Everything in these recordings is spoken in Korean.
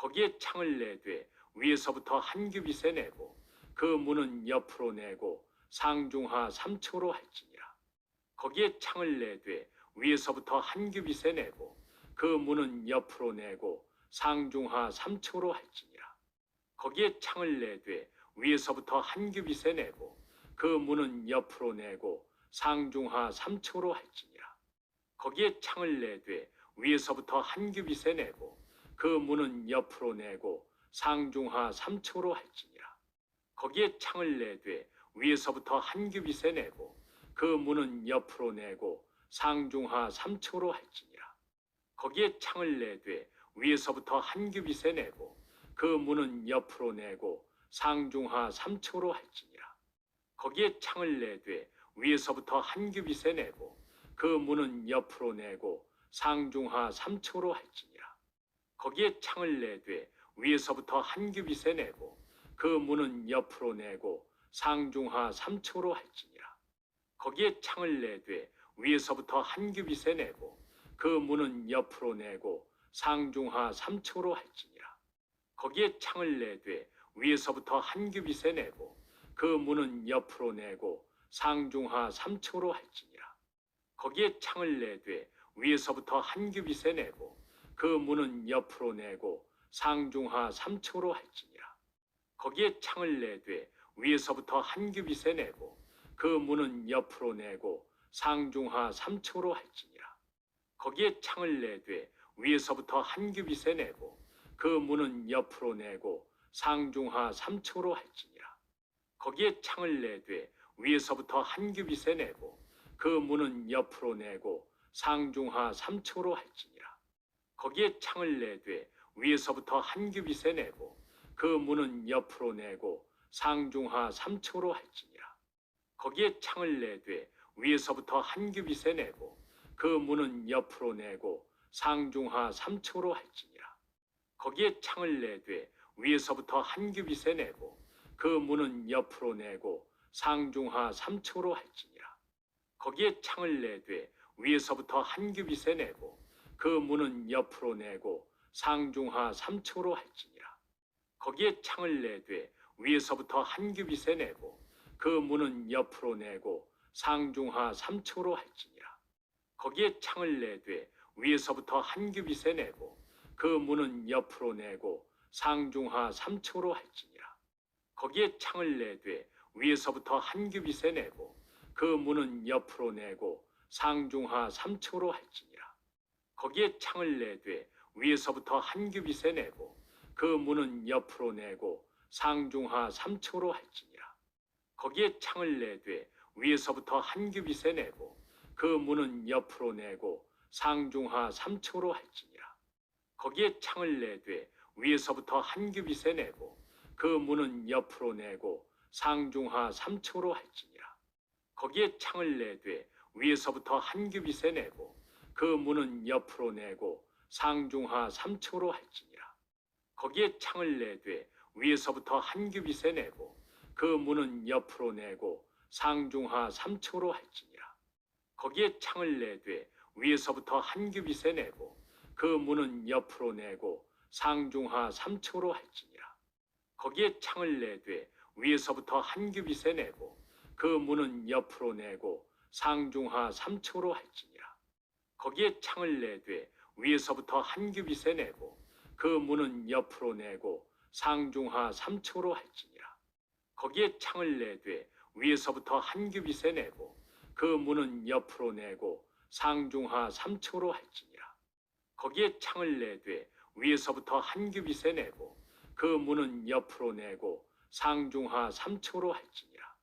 거기에 창을 내되 위에서부터 한 겹이 세 내고 그 문은 옆으로 내고 상중하 3층으로 할지니라. 거기에 창을 내되 위에서부터 한 겹이 세 내고 그 문은 옆으로 내고 상중하 3층으로 할지니라. 거기에 창을 내되 위에서부터 한 겹이 세 내고 그 문은 옆으로 내고 상중하 3층으로 할지니라. 거기에 창을 내되 위에서부터 한 겹이 세 내고 그 문은 옆으로 내고 상중하 3층으로 할지니라. 거기에 창을 내되 위에서부터 한 겹이 세 내고 그 문은 옆으로 내고 상중하 3층으로 할지니라. 거기에 창을 내되 위에서부터 한 겹이 세 내고 그 문은 옆으로 내고 상중하 3층으로 할지니라. 거기에 창을 내되 위에서부터 한 겹이 세 내고 그 문은 옆으로 내고 상중하 3층으로 할지니라. 거기에 창을 내되 위에서부터 한 겹이 세 내고 그 문은 옆으로 내고 상중하 3층으로 할지니라. 거기에 창을 내되 위에서부터 한 겹이 세 내고 그 문은 옆으로 내고 상중하 3층으로 할지니라. 거기에 창을 내되 위에서부터 한 겹이 세 내고 그 문은 옆으로 내고 상중하 3층으로 할지니라. 거기에 창을 내되 위에서부터 한 겹이 세 내고 그 문은 옆으로 내고 상중하 3층으로 할지니라. 거기에 창을 내되 위에서부터 한 겹이 세 내고 그 문은 옆으로 내고 상중하 3층으로 할지니라. 거기에 창을 내되 위에서부터 한 겹이 세 내고 그 문은 옆으로 내고 상중하 3층으로 할지니라. 거기에 창을 내되 위에서부터 한 겹이 세 내고 그 문은 옆으로 내고 상중하 3층으로 할지니라. 거기에 창을 내되 위에서부터 한 겹이 세 내고 그 문은 옆으로 내고 상중하 3층으로 할지니라. 거기에 창을 내되 위에서부터 한 겹이 세 내고 그 문은 옆으로 내고 상중하 3층으로 할지니라. 거기에 창을 내되 위에서부터 한 겹이 세 내고 그 문은 옆으로 내고 상중하 3층으로 할지니라. 거기에 창을 내되 위에서부터 한 겹이 세 내고 그 문은 옆으로 내고 상중하 3층으로 할지니라. 거기에 창을 내되 위에서부터 한 겹이 세 내고 그 문은 옆으로 내고 상중하 3층으로 할지니라. 거기에 창을 내되 위에서부터 한 겹이 세 내고 그 문은 옆으로 내고 상중하 3층으로 할지니라. 거기에 창을 내되 위에서부터 한 겹이 세 내고 그 문은 옆으로 내고 상중하 3층으로 할지니라. 거기에 창을 내되 위에서부터 한 겹이 세 내고 그 문은 옆으로 내고 상중하 3층으로 할지니라. 거기에 창을 내되 위에서부터 한 겹이 세 내고 그 문은 옆으로 내고 상중하 3층으로 할지니라. 거기에 창을 내되 위에서부터 한 겹이 세 내고 그 문은 옆으로 내고 상중하 3층으로 할지니라. 거기에 창을 내되 위에서부터 한 겹이 세 내고 그 문은 옆으로 내고 상중하 3층으로 할지니라. 거기에 창을 내되 위에서부터 한 겹이 세 내고 그 문은 옆으로 내고 상중하 3층으로 할지니라. 거기에 창을 내되 위에서부터 한 겹이 세 내고 그 문은 옆으로 내고 상중하 3층으로 할지니라. 거기에 창을 내되 위에서부터 한 겹이 세 내고 그 문은 옆으로 내고 상중하 3층으로 할지니라. 거기에 창을 내되 위에서부터 한 겹이 세 내고 그 문은 옆으로 내고 상중하 3층으로 할지니라. 거기에 창을 내되 위에서부터 한 겹이 세 내고 그 문은 옆으로 내고 상중하 3층으로 할지니라. 거기에 창을 내되 위에서부터 한 겹이 세 내고 그 문은 옆으로 내고 상중하 3층으로 할지니라.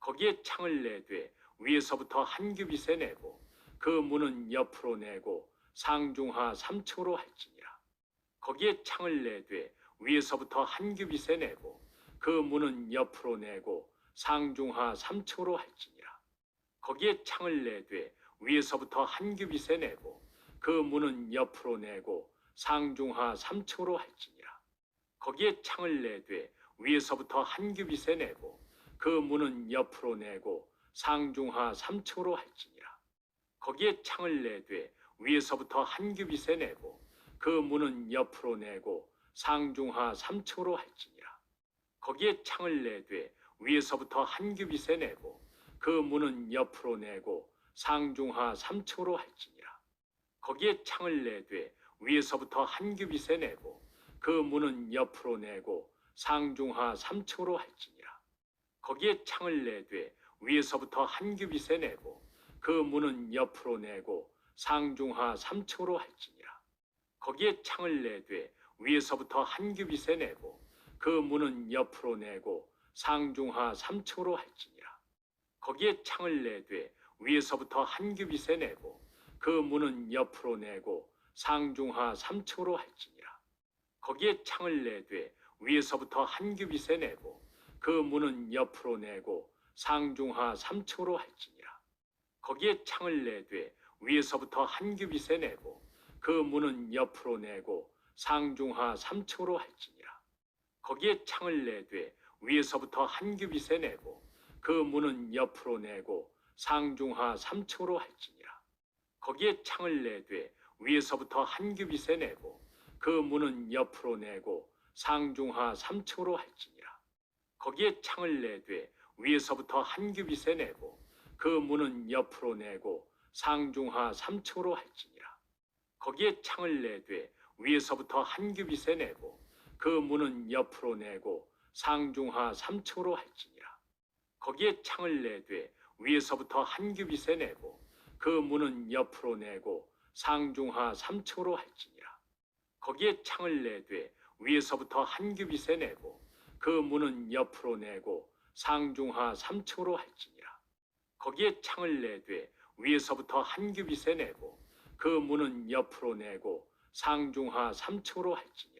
거기에 창을 내되 위에서부터 한 겹이 세 내고 그 문은 옆으로 내고 상중하 3층으로 할지니라. 거기에 창을 내되 위에서부터 한 겹이 세 내고 그 문은 옆으로 내고 상중하 3층으로 할지니라. 거기에 창을 내되 위에서부터 한 겹이 세 내고 그 문은 옆으로 내고 상중하 3층으로 할지니라. 거기에 창을 내되 위에서부터 한 겹이 세 내고 그 문은 옆으로 내고 상중하 3층으로 할지니라. 거기에 창을 내되 위에서부터 한 겹이 세 내고 그 문은 옆으로 내고 상중하 3층으로 할지니라. 거기에 창을 내되 위에서부터 한 규빗에 내고 그 문은 옆으로 내고 상중하 3층으로 할지니라. 거기에 창을 내되 위에서부터 한 규빗에 내고 그 문은 옆으로 내고 상중하 3층으로 할지니라. 거기에 창을 내되 위에서부터 한 규빗에 내고 그 문은 옆으로 내고 상중하 3층으로 할지니라. 거기에 창을 내되 위에서부터 한 규빗에 내고 그 문은 옆으로 내고 상중하 3층으로 할지니라. 거기에 창을 내되 위에서부터 한 규빗에 내고 그 문은 옆으로 내고 상중하 3층으로 할지니라. 거기에 창을 내되 위에서부터 한 규빗에 내고 그 문은 옆으로 내고 상중하 3층으로 할지니라. 거기에 창을 내되 위에서부터 한 규빗에 내고 그 문은 옆으로 내고 상중하 3층으로 할지니라. 거기에 창을 내되 위에서부터 한 규빗에 내고 그 문은 옆으로 내고 상중하 3층으로 할지니라. 거기에 창을 내되 위에서부터 한 규빗에 내고 그 문은 옆으로 내고 상중하 3층으로 할지니라. 거기에 창을 내되 위에서부터 한 규빗에 내고 그 문은 옆으로 내고 상중하 3층으로 할지니라. 거기에 창을 내되 위에서부터 한 규빗에 내고 그 문은 옆으로 내고 상중하 3층으로 할지니라. 거기에 창을 내되 위에서부터 한 규빗에 내고 그 문은 옆으로 내고 상중하 3층으로 할지니라. 거기에 창을 내되 위에서부터 한 규빗에 내고 그 문은 옆으로 내고 상중하 3층으로 할지니라. 거기에 창을 내되 위에서부터 한 규빗에 내고 그 문은 옆으로 내고 상중하 3층으로 할지니라.